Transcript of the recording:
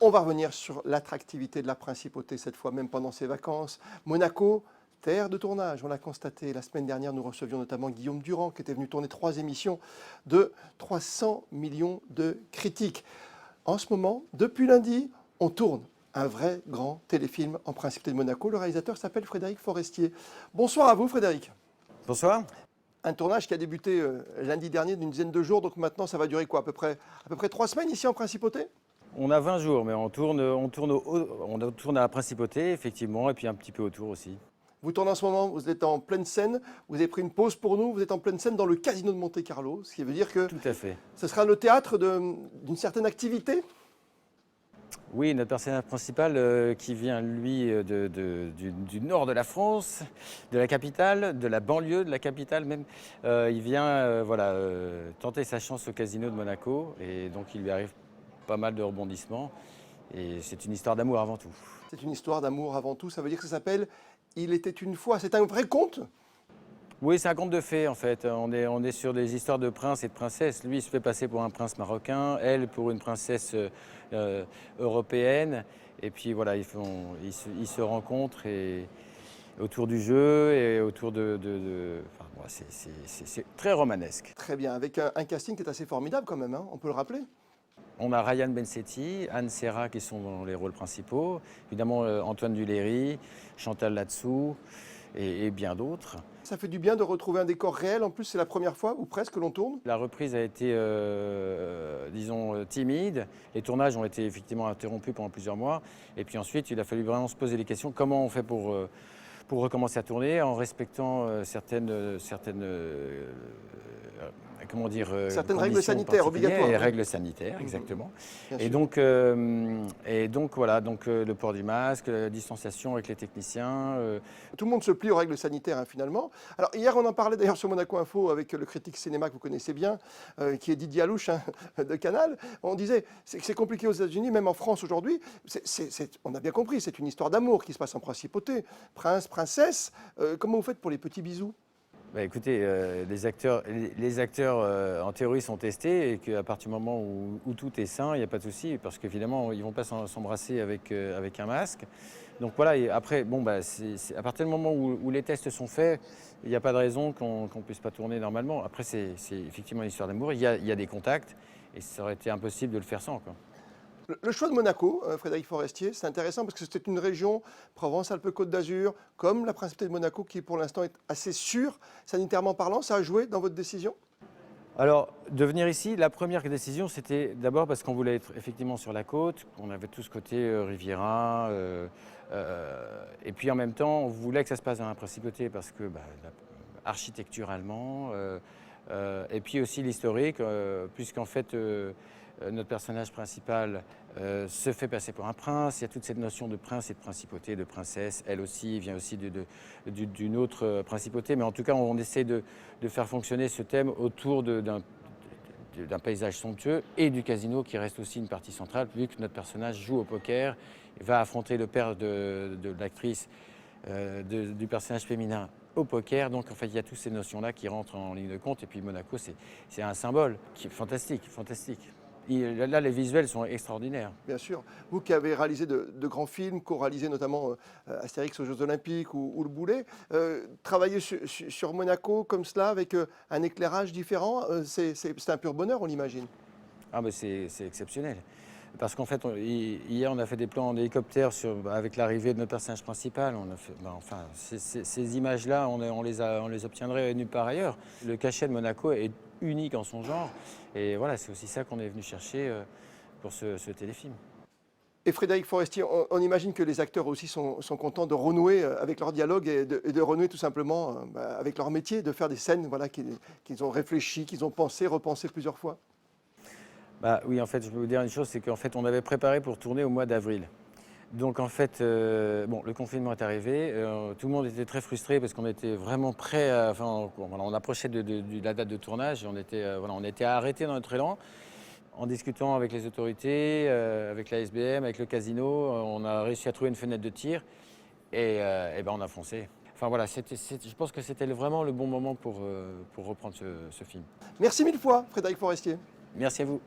On va revenir sur l'attractivité de la principauté, cette fois même pendant ses vacances. Monaco, terre de tournage, on l'a constaté. La semaine dernière, nous recevions notamment Guillaume Durand, qui était venu tourner 3 émissions de 300 millions de critiques. En ce moment, depuis lundi, on tourne un vrai grand téléfilm en Principauté de Monaco. Le réalisateur s'appelle Frédéric Forestier. Bonsoir à vous, Frédéric. Bonsoir. Un tournage qui a débuté lundi dernier d'une dizaine de jours, donc maintenant ça va durer quoi, à peu près 3 semaines ici en Principauté? On a 20 jours, mais on tourne à la Principauté, effectivement, et puis un petit peu autour aussi. Vous tournez en ce moment, vous êtes en pleine scène, vous avez pris une pause pour nous, vous êtes en pleine scène dans le Casino de Monte-Carlo, ce qui veut dire que Tout à fait. ce sera le théâtre d'une certaine activité? Oui, notre personnage principal qui vient, lui, du nord de la France, de la capitale, de la banlieue de la capitale même, il vient tenter sa chance au Casino de Monaco, et donc il lui arrive pas mal de rebondissements, et c'est une histoire d'amour avant tout. C'est une histoire d'amour avant tout, ça veut dire que ça s'appelle « Il était une fois ». C'est un vrai conte? Oui, c'est un conte de fées en fait. On est sur des histoires de princes et de princesses. Lui, il se fait passer pour un prince marocain, elle pour une princesse européenne. Et puis voilà, ils se rencontrent et, autour du jeu et autour enfin, bon, c'est très romanesque. Très bien, avec un casting qui est assez formidable quand même, hein, on peut le rappeler. On a Ryan Bensetti, Anne Serra qui sont dans les rôles principaux, évidemment Antoine Duléry, Chantal Latsou et bien d'autres. Ça fait du bien de retrouver un décor réel, en plus c'est la première fois, ou presque, que l'on tourne. La reprise a été, disons, timide. Les tournages ont été effectivement interrompus pendant plusieurs mois. Et puis ensuite, il a fallu vraiment se poser les questions. Comment on fait pour recommencer à tourner en respectant certaines règles sanitaires obligatoires. Les règles sanitaires, exactement. Et donc, voilà, le port du masque, la distanciation avec les techniciens. Tout le monde se plie aux règles sanitaires, hein, finalement. Alors hier, on en parlait d'ailleurs sur Monaco Info avec le critique cinéma que vous connaissez bien, qui est Didier Alouche, hein, de Canal. On disait que c'est compliqué aux États-Unis, même en France aujourd'hui. On a bien compris, c'est une histoire d'amour qui se passe en principauté. Prince, princesse, comment vous faites pour les petits bisous? Bah écoutez, les acteurs en théorie sont testés et qu'à partir du moment où tout est sain, il n'y a pas de souci, parce qu'évidemment, ils ne vont pas s'embrasser avec un masque. Donc voilà, et après, bon, bah, à partir du moment où les tests sont faits, il n'y a pas de raison qu'on ne puisse pas tourner normalement. Après, c'est effectivement une histoire d'amour, il y a des contacts, et ça aurait été impossible de le faire sans, quoi. Le choix de Monaco, Frédéric Forestier, c'est intéressant parce que c'est une région, Provence-Alpes-Côte d'Azur, comme la Principauté de Monaco, qui pour l'instant est assez sûre, sanitairement parlant. Ça a joué dans votre décision? Alors, de venir ici, la première décision, c'était d'abord parce qu'on voulait être effectivement sur la côte, on avait tout ce côté Riviera, et puis en même temps, on voulait que ça se passe dans la Principauté parce que architecturalement, et puis aussi l'historique, puisqu'en fait, notre personnage principal se fait passer pour un prince. Il y a toute cette notion de prince et de principauté, de princesse. Elle aussi vient aussi d'une autre principauté. Mais en tout cas, on essaie de faire fonctionner ce thème autour d'un paysage somptueux et du casino qui reste aussi une partie centrale, vu que notre personnage joue au poker, va affronter le père de l'actrice, du personnage féminin au poker. Donc en fait, il y a toutes ces notions-là qui rentrent en ligne de compte. Et puis Monaco, c'est un symbole qui est fantastique, fantastique. Là, les visuels sont extraordinaires. Bien sûr. Vous qui avez réalisé de grands films, co-réalisé notamment Astérix aux Jeux Olympiques ou Le Boulet, travailler sur Monaco comme cela, avec un éclairage différent, c'est un pur bonheur, on l'imagine. Ah, mais c'est exceptionnel. Parce qu'en fait, hier, on a fait des plans en hélicoptère avec l'arrivée de notre personnage principal. On a fait, ces images-là, on les obtiendrait nulle part ailleurs. Le cachet de Monaco est unique en son genre. Et voilà, c'est aussi ça qu'on est venu chercher pour ce téléfilm. Et Frédéric Forestier, on imagine que les acteurs aussi sont contents de renouer avec leur dialogue et de renouer tout simplement avec leur métier, de faire des scènes qu'ils ont réfléchies, qu'ils ont pensé, repensé plusieurs fois. Bah, oui, en fait, je peux vous dire une chose, c'est qu'en fait, on avait préparé pour tourner au mois d'avril. Donc en fait, le confinement est arrivé, tout le monde était très frustré parce qu'on était vraiment prêt, on approchait de la date de tournage, et on était arrêté dans notre élan. En discutant avec les autorités, avec la SBM, avec le casino, on a réussi à trouver une fenêtre de tir et on a foncé. Enfin voilà, je pense que c'était vraiment le bon moment pour reprendre ce film. Merci mille fois, Frédéric Forestier. Merci à vous.